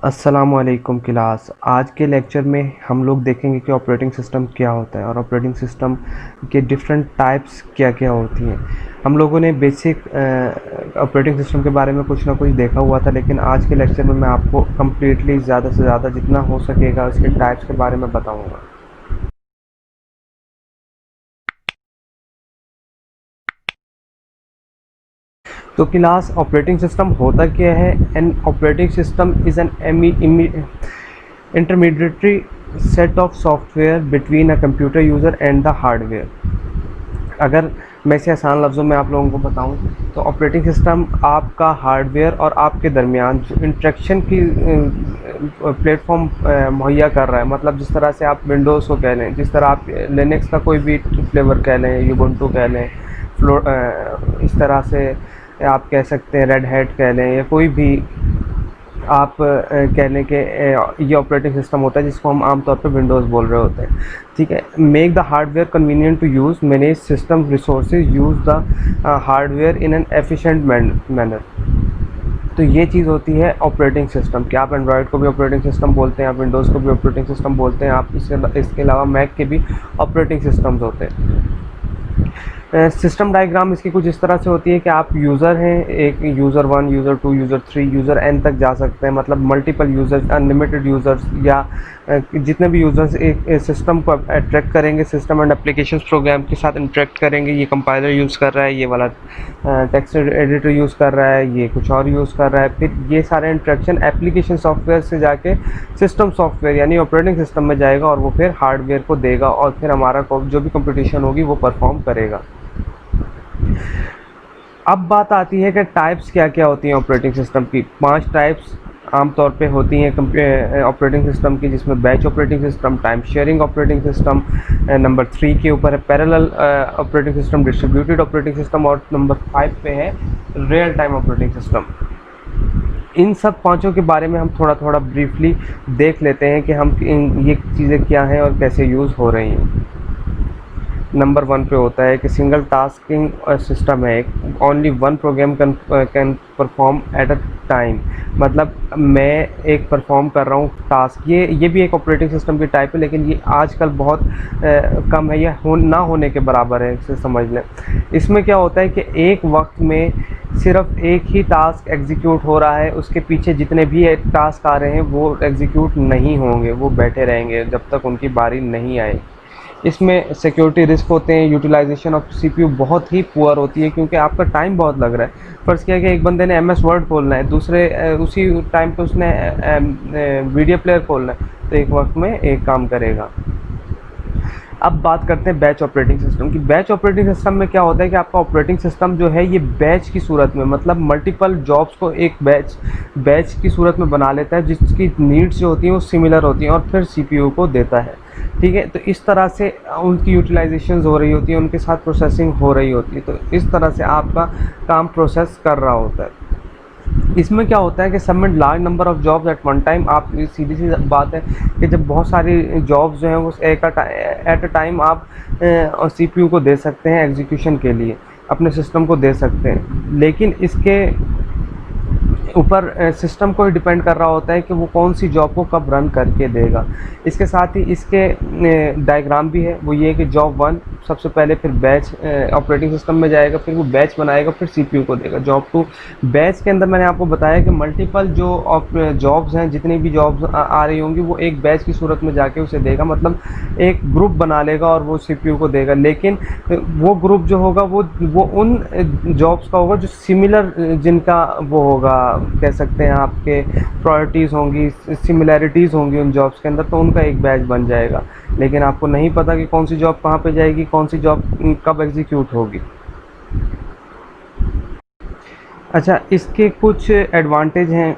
अस्सलामुअलैकुम क्लास। आज के लेक्चर में हम लोग देखेंगे कि ऑपरेटिंग सिस्टम क्या होता है और ऑपरेटिंग सिस्टम के डिफरेंट टाइप्स क्या क्या होती हैं। हम लोगों ने बेसिक ऑपरेटिंग सिस्टम के बारे में कुछ ना कुछ देखा हुआ था, लेकिन आज के लेक्चर में मैं आपको कम्प्लीटली ज़्यादा से ज़्यादा जितना हो सकेगा उसके टाइप्स के बारे में बताऊँगा। तो क्लास ऑपरेटिंग सिस्टम होता क्या है? An operating system is an intermediary set of software between a computer user and the hardware। अगर मैं इसे आसान लफ्ज़ों में आप लोगों को बताऊं तो ऑपरेटिंग सिस्टम आपका हार्डवेयर और आपके दरमियान जो इंटरेक्शन की प्लेटफॉर्म मुहैया कर रहा है। मतलब जिस तरह से आप विंडोज़ को कह लें, जिस तरह आप लिनक्स का कोई भी फ्लेवर कह लें, यूबुंटू कह लें, इस तरह से आप कह सकते हैं, रेड हैट कह लें, या कोई भी आप कह लें कि ये ऑपरेटिंग सिस्टम होता है जिसको हम आमतौर पे विंडोज़ बोल रहे होते हैं। ठीक है। Make the hardware convenient to use, manage system resources, use the hardware in an efficient manner. तो ये चीज़ होती है ऑपरेटिंग सिस्टम कि आप एंड्रॉयड को भी ऑपरेटिंग सिस्टम बोलते हैं, आप विंडोज़ को भी ऑपरेटिंग सिस्टम बोलते हैं, आप इसके अलावा मैक के भी ऑपरेटिंग सिस्टम्स होते हैं। सिस्टम डायग्राम इसकी कुछ इस तरह से होती है कि आप यूज़र हैं, एक user 1, user 2, user 3, user n तक जा सकते हैं। मतलब मल्टीपल यूज़र्स, अनलिमिटेड यूज़र्स, या जितने भी यूज़र्स एक सिस्टम को अट्रैक्ट करेंगे, सिस्टम एंड एप्लीकेशंस प्रोग्राम के साथ इंटरेक्ट करेंगे। ये कंपाइलर यूज़ कर रहा है, ये वाला टेक्स्ट एडिटर यूज़ कर रहा है, ये कुछ और यूज़ कर रहा है। फिर ये सारे इंटरेक्शन एप्लीकेशन सॉफ्टवेयर से जाके सिस्टम सॉफ्टवेयर यानी ऑपरेटिंग सिस्टम में जाएगा और वो फिर हार्डवेयर को देगा और फिर हमारा जो भी कंपटीशन होगी वो परफॉर्म करेगा। अब बात आती है कि टाइप्स क्या क्या होती हैं ऑपरेटिंग सिस्टम की। 5 टाइप्स आमतौर पे होती हैं ऑपरेटिंग सिस्टम की, जिसमें batch operating system, time sharing operating system, number 3 के ऊपर है parallel operating system, distributed operating system, और नंबर 5 पे है रियल टाइम ऑपरेटिंग सिस्टम। इन सब पांचों के बारे में हम थोड़ा थोड़ा ब्रीफली देख लेते हैं कि हम ये चीज़ें क्या हैं और कैसे यूज़ हो रही हैं। नंबर 1 पे होता है कि सिंगल टास्किंग सिस्टम है, एक only one program can perform at a time. मतलब मैं एक परफॉर्म कर रहा हूँ टास्क, ये भी एक ऑपरेटिंग सिस्टम की टाइप है, लेकिन ये आजकल बहुत कम है, या ना होने के बराबर है, इसे समझ लें। इसमें क्या होता है कि एक वक्त में सिर्फ एक ही टास्क एग्जीक्यूट हो रहा है, उसके पीछे जितने भी टास्क आ रहे हैं वो एग्जीक्यूट नहीं होंगे, वो बैठे रहेंगे जब तक उनकी बारी नहीं आए। इसमें सिक्योरिटी रिस्क होते हैं, यूटिलाइजेशन ऑफ सीपीयू बहुत ही पुअर होती है क्योंकि आपका टाइम बहुत लग रहा है। फर्स्ट क्या है कि एक बंदे ने एमएस वर्ड खोलना है, दूसरे उसी टाइम पे उसने वीडियो प्लेयर खोलना है, तो एक वक्त में एक काम करेगा। अब बात करते हैं बैच ऑपरेटिंग सिस्टम की। बैच ऑपरेटिंग सिस्टम में क्या होता है कि आपका ऑपरेटिंग सिस्टम जो है ये बैच की सूरत में, मतलब मल्टीपल जॉब्स को एक बैच की सूरत में बना लेता है, जिसकी नीड्स जो होती हैं वो सिमिलर होती हैं, और फिर सीपीयू को देता है। ठीक है। तो इस तरह से उनकी यूटिलाइजेशन हो रही होती है, उनके साथ प्रोसेसिंग हो रही होती है, तो इस तरह से आपका काम प्रोसेस कर रहा होता है। इसमें क्या होता है कि submit large number of jobs eight one time. आप सीधी सी बात है कि जब बहुत सारी जॉब्स जो हैं वो एट अ टाइम आप सीपीयू को दे सकते हैं एग्जीक्यूशन के लिए, अपने सिस्टम को दे सकते हैं, लेकिन इसके ऊपर सिस्टम को ही डिपेंड कर रहा होता है कि वो कौन सी जॉब को कब रन करके देगा। इसके साथ ही इसके डायग्राम भी है, वो ये है कि जॉब 1 सबसे पहले फिर बैच ऑपरेटिंग सिस्टम में जाएगा, फिर वो बैच बनाएगा, फिर सीपीयू को देगा। जॉब 2 बैच के अंदर मैंने आपको बताया कि मल्टीपल जो जॉब्स हैं, जितनी भी जॉब्स आ रही होंगी वो एक बैच की सूरत में जाके उसे देगा, मतलब एक ग्रुप बना लेगा और वो सीपीयू को देगा। लेकिन वो ग्रुप जो होगा वो उन जॉब्स का होगा जो सिमिलर, जिनका वो होगा, कह सकते हैं आपके प्रायोरिटीज़ होंगी, सिमिलैरिटीज़ होंगी उन जॉब्स के अंदर, तो उनका एक बैच बन जाएगा। लेकिन आपको नहीं पता कि कौन सी जॉब कहाँ पे जाएगी, कौन सी जॉब कब एग्जीक्यूट होगी। अच्छा, इसके कुछ एडवांटेज हैं।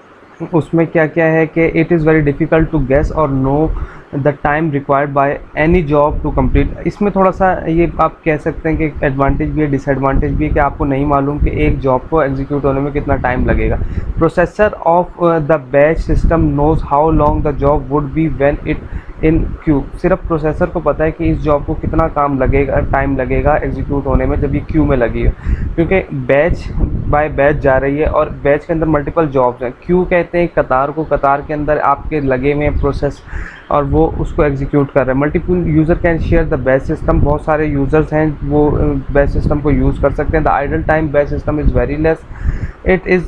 उसमें क्या क्या है कि it is very difficult to guess or know the time required by any job to complete. इसमें थोड़ा सा ये आप कह सकते हैं कि एडवांटेज भी है, डिसएडवांटेज भी है कि आपको नहीं मालूम कि एक जॉब को एग्जीक्यूट होने में कितना टाइम लगेगा। Processor of the batch system knows how long the job would be when it in queue. सिर्फ प्रोसेसर को पता है कि इस जॉब को कितना टाइम लगेगा एग्जीक्यूट होने में जब ये क्यू में लगी हो, क्योंकि बैच बाय बैच जा रही है और बैच के अंदर मल्टीपल जॉब्स हैं। क्यू कहते हैं कतार को, कतार के अंदर आपके लगे हुए प्रोसेस और वो उसको एग्जीक्यूट कर रहे हैं। Multiple user can share the batch system, बहुत सारे यूज़र्स हैं वो बैच सिस्टम को यूज़ कर सकते हैं। The idle time batch system is very less, it is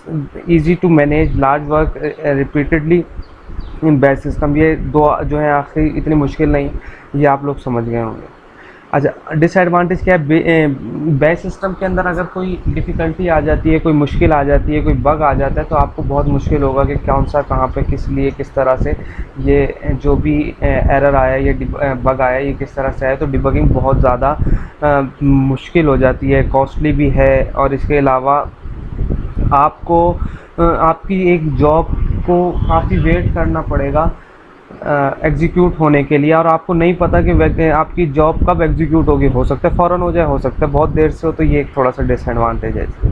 easy to manage large work repeatedly in batch system. ये दो जो है आखिरी इतनी मुश्किल नहीं, ये आप लोग समझ गए होंगे। अच्छा, डिसएडवांटेज क्या है बैच सिस्टम के अंदर? अगर कोई डिफ़िकल्टी आ जाती है, कोई मुश्किल आ जाती है, कोई बग आ जाता है, तो आपको बहुत मुश्किल होगा कि कौन सा कहाँ पे किस लिए किस तरह से ये जो भी एरर आया, ये बग आया, ये किस तरह से आया। तो डिबगिंग बहुत ज़्यादा मुश्किल हो जाती है, कॉस्टली भी है, और इसके अलावा आपको आपकी एक जॉब को काफ़ी वेट करना पड़ेगा एग्जीक्यूट होने के लिए, और आपको नहीं पता कि आपकी जॉब कब एग्जीक्यूट होगी। हो सकता है फ़ौरन हो जाए, हो सकता है बहुत देर से हो, तो ये एक थोड़ा सा डिसएडवांटेज है इसकी।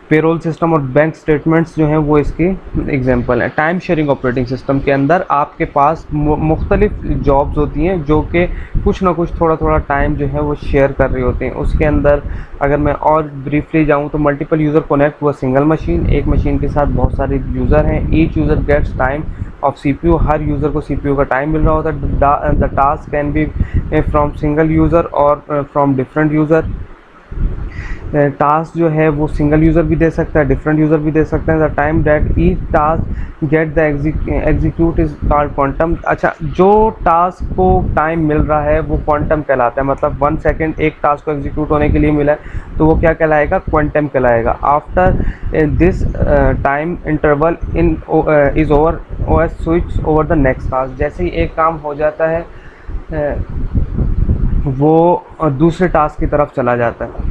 पेरोल सिस्टम और बैंक स्टेटमेंट्स जो हैं वो इसकी एग्जांपल हैं। टाइम शेयरिंग ऑपरेटिंग सिस्टम के अंदर आपके पास मुख्तलिफ जॉब्स होती हैं जो कि कुछ ना कुछ थोड़ा थोड़ा टाइम जो है वो शेयर कर रही होती हैं। उसके अंदर अगर मैं और ब्रीफली जाऊं तो मल्टीपल यूज़र कनेक्ट हुआ सिंगल मशीन, एक मशीन के साथ बहुत सारे यूज़र हैं। Each user gets time of CPU, हर यूज़र को सीपीयू का टाइम मिल रहा होता है। The task can be from single user और फ्रॉम डिफरेंट यूज़र। टास्क जो है वो सिंगल यूज़र भी दे सकता है, डिफरेंट यूज़र भी दे सकते हैं। The time that each task get the execute is called quantum. अच्छा, जो टास्क को टाइम मिल रहा है वो क्वांटम कहलाता है, मतलब 1 सेकेंड एक टास्क को एग्जीक्यूट होने के लिए मिला है तो वो क्या कहलाएगा? क्वांटम कहलाएगा। After this time interval in is over OS switch over the next task. जैसे ही एक काम हो जाता है वो दूसरे टास्क की तरफ चला जाता है।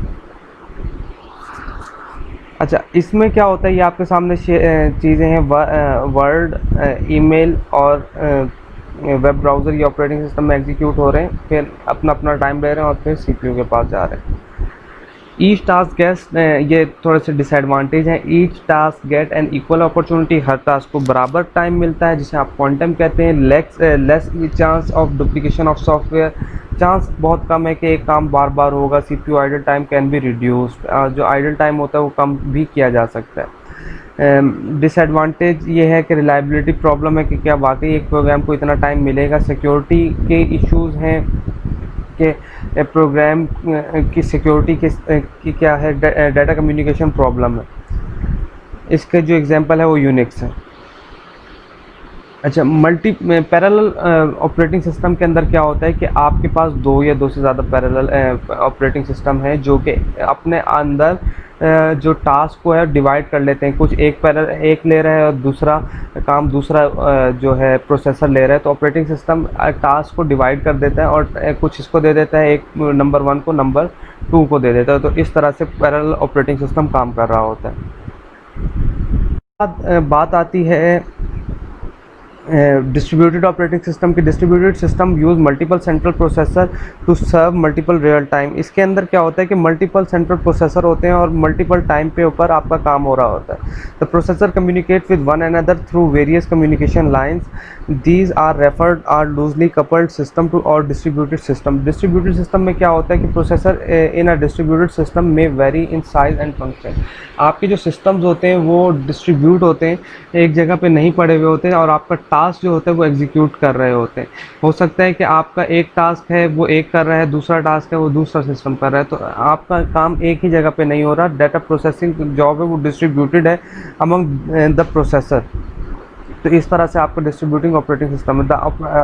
अच्छा, इसमें क्या होता है, ये आपके सामने चीज़ें हैं, वर्ड, ईमेल और वेब ब्राउज़र, ये ऑपरेटिंग सिस्टम में एग्जीक्यूट हो रहे हैं, फिर अपना अपना टाइम ले रहे हैं और फिर सीपीयू के पास जा रहे हैं। ईच टास्क गेट्स, ये थोड़े से डिसएडवांटेज हैं। Each task get an equal opportunity, her task को बराबर टाइम मिलता है जिसे आप क्वांटम कहते हैं। Less chance of duplication of software, chance बहुत कम है कि एक काम बार बार होगा। CPU idle time can be reduced, जो आइडल टाइम होता है वो कम भी किया जा सकता है। डिसएडवांटेज ये है कि रिलायबिलिटी प्रॉब्लम है कि क्या वाकई एक प्रोग्राम को इतना टाइम मिलेगा। सिक्योरिटी के इश्यूज़ हैं कि प्रोग्राम की सिक्योरिटी की क्या है, डाटा कम्युनिकेशन प्रॉब्लम है। इसके जो एग्जांपल है वो यूनिक्स है। अच्छा, मल्टी पैरेलल ऑपरेटिंग सिस्टम के अंदर क्या होता है कि आपके पास दो या दो से ज़्यादा पैरेलल ऑपरेटिंग सिस्टम है जो कि अपने अंदर जो टास्क को है डिवाइड कर लेते हैं। कुछ एक ले रहा है और दूसरा काम दूसरा जो है प्रोसेसर ले रहा है, तो ऑपरेटिंग सिस्टम टास्क को डिवाइड कर देता है और कुछ इसको दे देता है, एक नंबर 1 को नंबर 2 को दे देता है। तो इस तरह से पैरेलल ऑपरेटिंग सिस्टम काम कर रहा होता है। बात आती है डिस्ट्रीब्यूटेड ऑपरेटिंग सिस्टम की। Distributed system use multiple central processor to serve multiple real time. इसके अंदर क्या होता है कि मल्टीपल सेंट्रल प्रोसेसर होते हैं और मल्टीपल टाइम पे ऊपर आपका काम हो रहा होता है। The processor communicate with one another through various communication lines, these are referred are loosely coupled system to or distributed system. Distributed system में क्या होता है कि processor in a distributed system में vary in size and function. आपके जो systems होते हैं वो डिस्ट्रीब्यूट होते हैं, एक जगह पे नहीं पड़े हुए होते हैं और आपका टास्क जो होता है वो एग्जीक्यूट कर रहे होते हैं। हो सकता है कि आपका एक टास्क है वो एक कर रहा है, दूसरा टास्क है वो दूसरा सिस्टम कर रहा है, तो आपका काम एक ही जगह पे नहीं हो रहा। डाटा प्रोसेसिंग जॉब है वो डिस्ट्रीब्यूटेड है अमंग द प्रोसेसर। तो इस तरह से आपका डिस्ट्रीब्यूटिंग ऑपरेटिंग सिस्टम है। द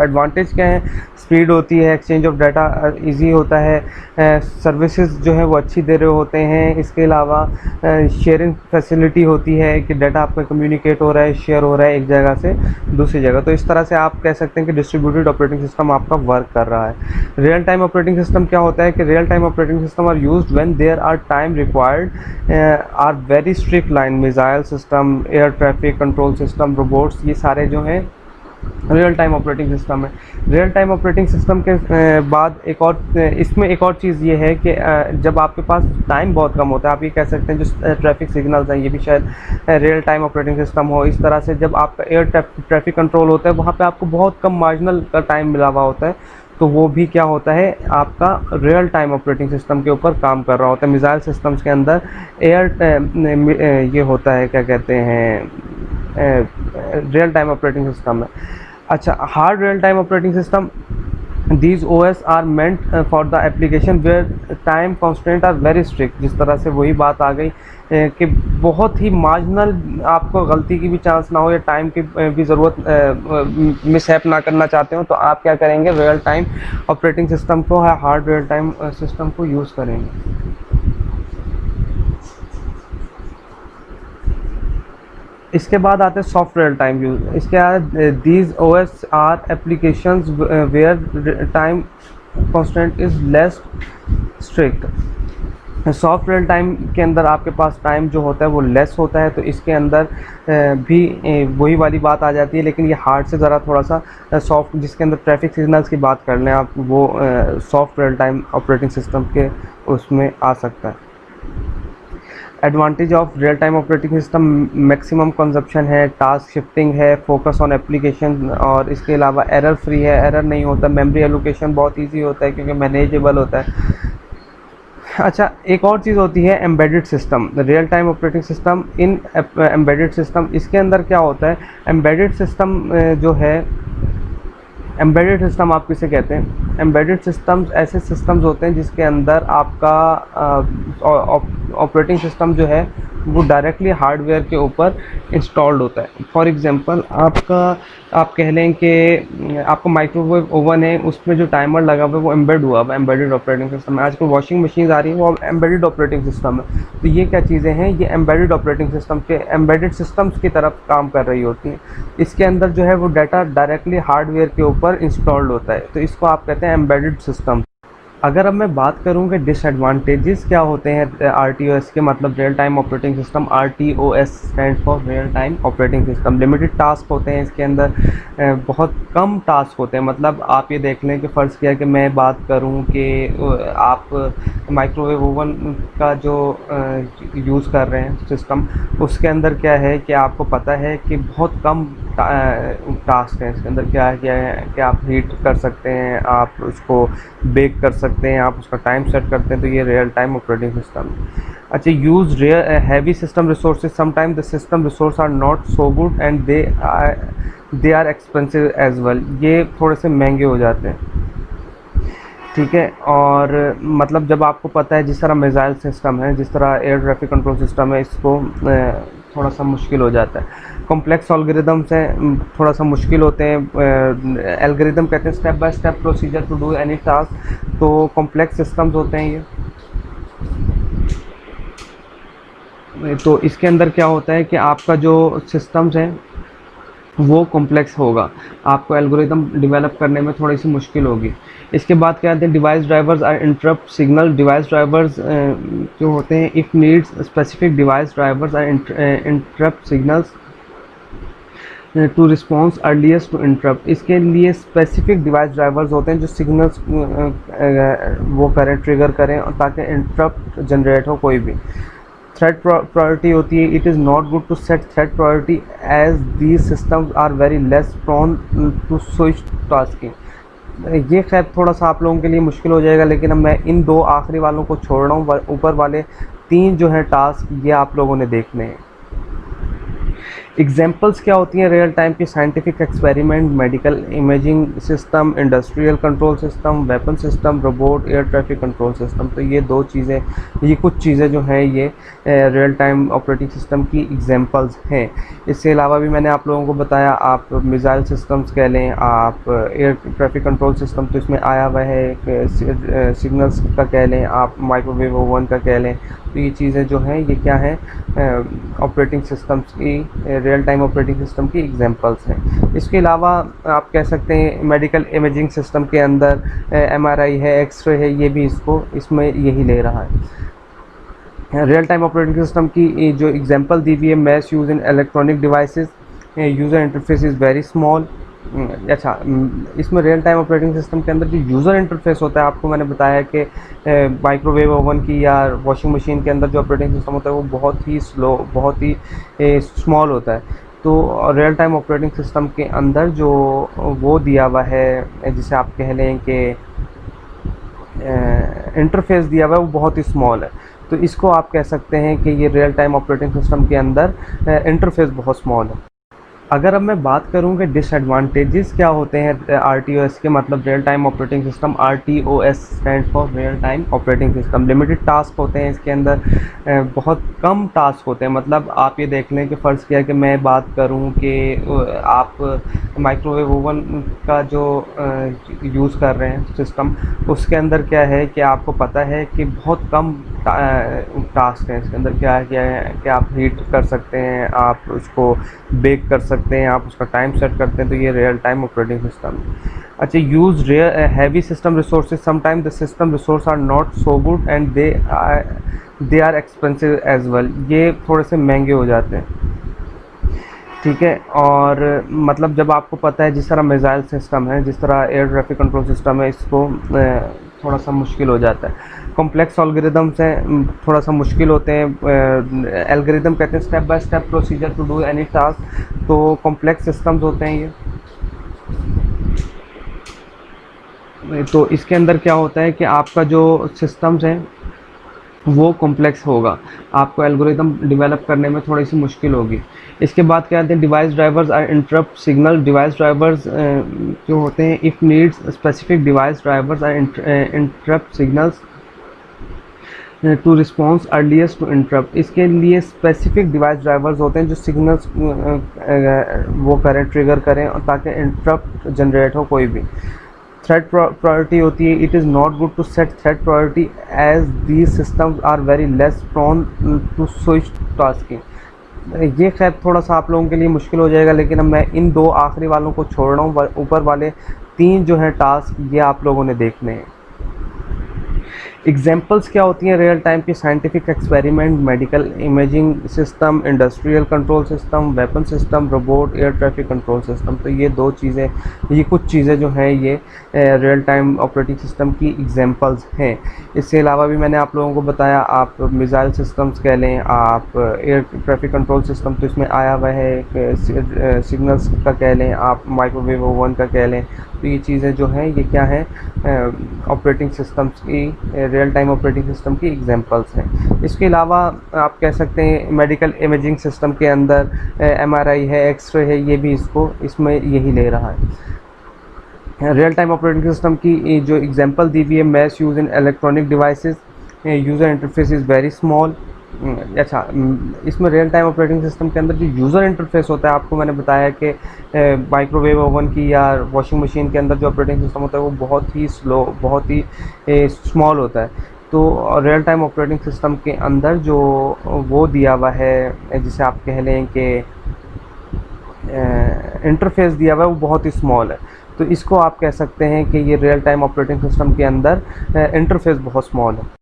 एडवांटेज क्या है? स्पीड होती है, एक्सचेंज ऑफ डाटा इजी होता है, सर्विसेज जो है वो अच्छी दे रहे होते हैं। इसके अलावा शेयरिंग फैसिलिटी होती है कि डाटा आपका कम्युनिकेट हो रहा है, शेयर हो रहा है एक जगह से दूसरी जगह। तो इस तरह से आप कह सकते हैं कि डिस्ट्रीब्यूटेड ऑपरेटिंग सिस्टम आपका वर्क कर रहा है। रियल टाइम ऑपरेटिंग सिस्टम क्या होता है कि real time operating system are used when there are time required are very strict line. Missile system, air traffic control system, robots, ये सारे जो हैं रियल टाइम ऑपरेटिंग सिस्टम है। रियल टाइम ऑपरेटिंग सिस्टम के बाद एक और इसमें एक और चीज़ ये है कि जब आपके पास टाइम बहुत कम होता है, आप ये कह सकते हैं जो ट्रैफिक सिग्नल्स हैं ये भी शायद रियल टाइम ऑपरेटिंग सिस्टम हो। इस तरह से जब आपका एयर ट्रैफिक कंट्रोल होता है वहाँ पे आपको बहुत कम मार्जिनल का टाइम मिला हुआ होता है, तो वो भी क्या होता है आपका रियल टाइम ऑपरेटिंग सिस्टम के ऊपर काम कर रहा होता है। मिसाइल सिस्टम्स के अंदर ये होता है, क्या कहते हैं, रियल टाइम ऑपरेटिंग सिस्टम है। अच्छा, hard real time operating system, these OS are meant for the application where time constraint are very strict। जिस तरह से वही बात आ गई कि बहुत ही मार्जिनल आपको गलती की भी चांस ना हो या टाइम की भी ज़रूरत मिसहैप ना करना चाहते हो, तो आप क्या करेंगे, रियल टाइम ऑपरेटिंग सिस्टम को, हार्ड रियल टाइम सिस्टम को यूज़ करेंगे। इसके बाद आते हैं सॉफ्ट रियल टाइम यूज। इसके बाद these OS are applications where time constant is less strict. Soft real time के अंदर आपके पास टाइम जो होता है वो लेस होता है, तो इसके अंदर भी वही वाली बात आ जाती है, लेकिन ये हार्ड से ज़रा थोड़ा सा सॉफ्ट, जिसके अंदर ट्रैफिक सिग्नल्स की बात कर लें आप, वो soft real time operating system के उसमें आ सकता है। Advantage of real time operating system, maximum consumption है, टास्क शिफ्टिंग है, फोकस ऑन एप्लीकेशन, और इसके अलावा एरर फ्री है, एरर नहीं होता, मेमोरी एलोकेशन बहुत इजी होता है क्योंकि मैनेजेबल होता है। अच्छा, एक और चीज़ होती है embedded system, real time operating system in embedded system. इसके अंदर क्या होता है, एम्बेडेड सिस्टम जो है, एम्बेडेड सिस्टम आप किसे कहते हैं, एम्बेडेड सिस्टम्स ऐसे सिस्टम्स होते हैं जिसके अंदर आपका ऑपरेटिंग सिस्टम जो है वो डायरेक्टली हार्डवेयर के ऊपर इंस्टॉल्ड होता है। फॉर एग्जांपल आप कह लें कि आपका माइक्रोवेव ओवन है, उसमें जो टाइमर लगा हुआ है वो एम्बेड हुआ है, एम्बेडेड ऑपरेटिंग सिस्टम है। आजकल वॉशिंग मशीन आ रही है वो एम्बेडेड ऑपरेटिंग सिस्टम है। तो ये क्या चीज़ें हैं, ये एम्बेडेड ऑपरेटिंग सिस्टम के एम्बेडेड सिस्टम्स की तरफ काम कर रही होती हैं। इसके अंदर जो है वो डाटा डायरेक्टली हार्डवेयर के ऊपर इंस्टॉल्ड होता है, तो इसको आप कहते हैं एम्बेडेड सिस्टम। अगर अब मैं बात करूँ कि डिसएडवांटेजेस क्या होते हैं आरटीओएस के, मतलब real time operating system, RTOS stand for real time operating system. Limited task होते हैं इसके अंदर, बहुत कम टास्क होते हैं। मतलब आप ये देख लें कि फ़र्ज़ किया कि मैं बात करूँ कि आप माइक्रोवेव ओवन का जो यूज़ कर रहे हैं सिस्टम, उसके अंदर क्या है कि आपको पता है कि बहुत कम टास्क है इसके अंदर। क्या है कि आप हीट कर सकते हैं, आप उसको बेक कर सकते हैं, आप उसका टाइम सेट करते हैं, तो ये रियल टाइम ऑपरेटिंग सिस्टम है। अच्छा, use heavy system resources, sometime the system resource are not so good and they are expensive as well. ये थोड़े से महंगे हो जाते हैं, ठीक है। और मतलब जब आपको पता है, जिस तरह मिसाइल सिस्टम है, जिस तरह एयर ट्रैफिक कंट्रोल सिस्टम है, इसको थोड़ा सा मुश्किल हो जाता है। कॉम्प्लेक्स एल्गोरिदम्स हैं, थोड़ा सा मुश्किल होते हैं। एल्गोरिदम कहते हैं step by step procedure to do any task, तो कॉम्प्लेक्स सिस्टम्स होते हैं ये। तो इसके अंदर क्या होता है कि आपका जो सिस्टम्स हैं वो कॉम्प्लेक्स होगा, आपको एल्गोरिदम डेवलप करने में थोड़ी सी मुश्किल होगी। इसके बाद क्या आते हैं, device drivers or interrupt signal. Device drivers जो होते हैं, if needs specific device drivers or interrupt signals to response earliest to interrupt. इसके लिए स्पेसिफिक डिवाइस ड्राइवर्स होते हैं जो सिग्नल्स वो करें, ट्रिगर करें, ताकि इंटरप्ट जनरेट हो कोई भी। थ्रेड प्रायोरिटी होती है, it is not good to set thread priority as these systems are very less prone to switch tasking. ये खैर थोड़ा सा आप लोगों के लिए मुश्किल हो जाएगा, लेकिन अब मैं इन दो आखिरी वालों को छोड़ रहा हूँ, ऊपर वाले तीन जो हैं टास्क ये आप लोगों ने देखने हैं। एग्जाम्पल्स क्या होती हैं रियल टाइम की, scientific experiment, medical imaging system, industrial control system, weapon system, robot, air traffic control system. तो ये दो चीज़ें, ये कुछ चीज़ें जो हैं ये रियल टाइम ऑपरेटिंग सिस्टम की एग्जांपल्स हैं। इसके अलावा भी मैंने आप लोगों को बताया, आप मिसाइल सिस्टम्स कह लें, आप एयर ट्रैफिक कंट्रोल सिस्टम तो इसमें आया हुआ है, सिग्नल्स का कह लें, आप माइक्रोवेव ओवन का कह लें। तो ये चीज़ें जो हैं ये क्या हैं, ऑपरेटिंग सिस्टम्स की, रियल टाइम ऑपरेटिंग सिस्टम की एग्जांपल्स हैं। इसके अलावा आप कह सकते हैं मेडिकल इमेजिंग सिस्टम के अंदर एमआरआई है, एक्सरे है, ये भी इसमें यही ले रहा है। रियल टाइम ऑपरेटिंग सिस्टम की जो एग्जांपल दी हुई है, mass use in electronic devices, user interface is very small, अच्छा, इसमें रियल टाइम ऑपरेटिंग सिस्टम के अंदर जो यूज़र इंटरफेस होता है, आपको मैंने बताया कि माइक्रोवेव ओवन की या वॉशिंग मशीन के अंदर जो ऑपरेटिंग सिस्टम होता है वो बहुत ही स्लो, बहुत ही स्मॉल होता है। तो रियल टाइम ऑपरेटिंग सिस्टम के अंदर जो वो दिया हुआ है, जिसे आप कह लें कि इंटरफेस दिया हुआ है, वो बहुत ही स्मॉल है। तो इसको आप कह सकते हैं कि ये रियल टाइम ऑपरेटिंग सिस्टम के अंदर इंटरफेस बहुत स्मॉल है। अगर अब मैं बात करूं कि डिसएडवांटेजेस क्या होते हैं आरटीओएस के, मतलब real time operating system, RTOS stand for real time operating system. Limited task होते हैं इसके अंदर, बहुत कम टास्क होते हैं। मतलब आप ये देख लें कि फ़र्ज़ किया कि मैं बात करूं कि आप माइक्रोवेव ओवन का जो यूज़ कर रहे हैं सिस्टम, उसके अंदर क्या है कि आपको पता है कि बहुत कम टास्क हैं इसके अंदर। क्या है कि आप हीट कर सकते हैं, आप उसको बेक कर सकते हैं, आप उसका टाइम सेट करते हैं। तो ये रियल टाइम ऑपरेटिंग सिस्टम। अच्छा, use heavy system resources, sometime the system resource are not so good and they are expensive as well. ये थोड़े से महंगे हो जाते हैं, ठीक है। और मतलब जब आपको पता है, जिस तरह मिसाइल सिस्टम है, जिस तरह एयर ट्रैफिक कंट्रोल सिस्टम है, इसको थोड़ा सा मुश्किल हो जाता है। कॉम्प्लेक्स एल्गोरिदम्स हैं, थोड़ा सा मुश्किल होते हैं। एल्गोरिदम कहते हैं step by step procedure to do any task. तो कॉम्प्लेक्स सिस्टम्स होते हैं ये। तो इसके अंदर क्या होता है कि आपका जो सिस्टम्स हैं वो कॉम्प्लेक्स होगा, आपको एल्गोरिदम डेवलप करने में थोड़ी सी मुश्किल होगी। इसके बाद क्या आते हैं, device drivers or interrupt signal. Device drivers जो होते हैं, if needs specific device drivers or interrupt signals to response earliest to interrupt. इसके लिए स्पेसिफिक डिवाइस ड्राइवर्स होते हैं जो सिग्नल्स वो करें, ट्रिगर करें, और ताकि इंटरप्ट जनरेट हो कोई भी। थ्रेड प्रायोरिटी होती है, it is not good to set thread priority as these systems are very less prone to switch tasking. ये खैर थोड़ा सा आप लोगों के लिए मुश्किल हो जाएगा, लेकिन अब मैं इन दो आखिरी वालों को छोड़ रहा हूँ। ऊपर वाले तीन जो हैं टास्क, ये आप लोगों ने देखने हैं। एग्जाम्पल्स क्या होती हैं रियल टाइम की, scientific experiment, medical imaging system, industrial control system, weapon system, robot, air traffic control system. तो ये दो चीज़ें, ये कुछ चीज़ें जो हैं ये रियल टाइम ऑपरेटिंग सिस्टम की एग्जांपल्स हैं। इसके अलावा भी मैंने आप लोगों को बताया, आप मिसाइल सिस्टम्स कह लें, आप एयर ट्रैफिक कंट्रोल सिस्टम तो इसमें आया हुआ है, सिग्नल्स का कह लें, आप माइक्रोवेव ओवन का कह लें। तो ये चीज़ें जो हैं ये क्या हैं, ऑपरेटिंग सिस्टम्स की, रियल टाइम ऑपरेटिंग सिस्टम की एग्जांपल्स हैं। इसके अलावा आप कह सकते हैं मेडिकल इमेजिंग सिस्टम के अंदर एमआरआई है, एक्सरे है, ये भी इसमें यही ले रहा है। रियल टाइम ऑपरेटिंग सिस्टम की जो एग्जांपल दी हुई है, mass use in electronic devices, user interface is very small. अच्छा, इसमें रियल टाइम ऑपरेटिंग सिस्टम के अंदर जो यूज़र इंटरफेस होता है, आपको मैंने बताया कि माइक्रोवेव ओवन की या वॉशिंग मशीन के अंदर जो ऑपरेटिंग सिस्टम होता है वो बहुत ही स्लो, बहुत ही स्मॉल होता है। तो रियल टाइम ऑपरेटिंग सिस्टम के अंदर जो वो दिया हुआ है, जिसे आप कह लें कि इंटरफेस दिया हुआ है, वो बहुत ही स्मॉल है। तो इसको आप कह सकते हैं कि ये रियल टाइम ऑपरेटिंग सिस्टम के अंदर इंटरफेस बहुत स्मॉल है।